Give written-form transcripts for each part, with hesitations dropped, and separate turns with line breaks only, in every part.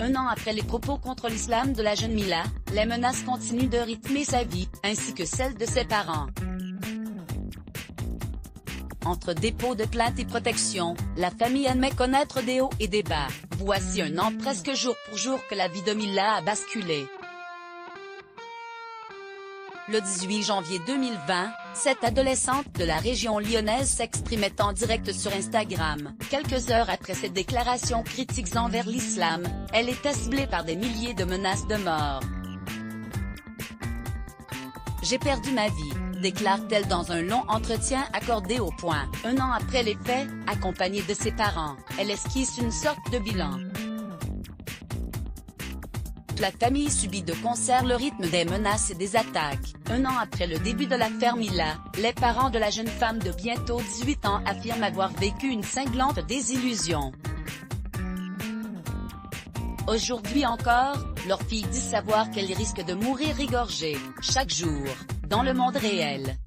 Un an après les propos contre l'islam de la jeune Mila, les menaces continuent de rythmer sa vie, ainsi que celle de ses parents. Entre dépôt de plainte et protection, la famille admet connaître des hauts et des bas. Voici un an presque jour pour jour que la vie de Mila a basculé. Le 18 janvier 2020, cette adolescente de la région lyonnaise s'exprimait en direct sur Instagram. Quelques heures après ses déclarations critiques envers l'islam, elle était ciblée par des milliers de menaces de mort. « J'ai perdu ma vie », déclare-t-elle dans un long entretien accordé au Point. Un an après les faits, accompagnée de ses parents, elle esquisse une sorte de bilan. La famille subit de concert le rythme des menaces et des attaques. Un an après le début de l'affaire Mila, les parents de la jeune femme de bientôt 18 ans affirment avoir vécu une cinglante désillusion. Aujourd'hui encore, leur fille dit savoir qu'elle risque de mourir égorgée, chaque jour, dans le monde réel.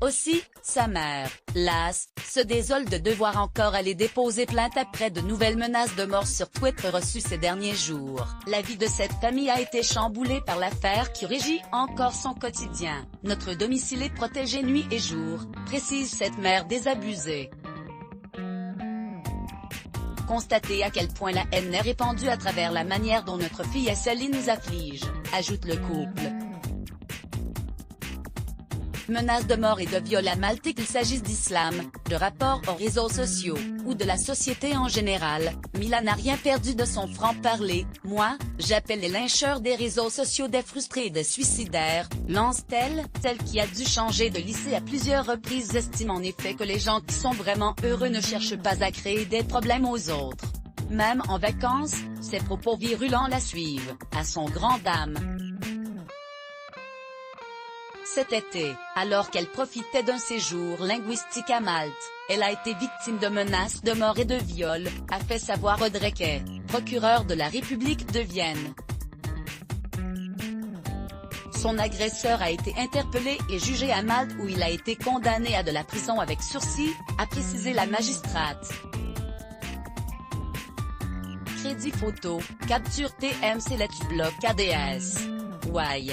Aussi, sa mère, lasse, se désole de devoir encore aller déposer plainte après de nouvelles menaces de mort sur Twitter reçues ces derniers jours. La vie de cette famille a été chamboulée par l'affaire qui régit encore son quotidien. Notre domicile est protégé nuit et jour, précise cette mère désabusée. Constatez à quel point la haine est répandue à travers la manière dont notre fille Céline nous afflige, ajoute le couple. Menaces de mort et de viol à Malte, qu'il s'agisse d'islam, de rapports aux réseaux sociaux, ou de la société en général, Mila n'a rien perdu de son franc-parler. « Moi, j'appelle les lyncheurs des réseaux sociaux des frustrés et des suicidaires », lance-t-elle, celle qui a dû changer de lycée à plusieurs reprises estime en effet que les gens qui sont vraiment heureux ne cherchent pas à créer des problèmes aux autres. Même en vacances, ses propos virulents la suivent, à son grand dam. Cet été, alors qu'elle profitait d'un séjour linguistique à Malte, elle a été victime de menaces de mort et de viol, a fait savoir Audrey Kay, procureur de la République de Vienne. Son agresseur a été interpellé et jugé à Malte où il a été condamné à de la prison avec sursis, a précisé la magistrate. Crédit photo, capture TMC Let's Block ADS. Why?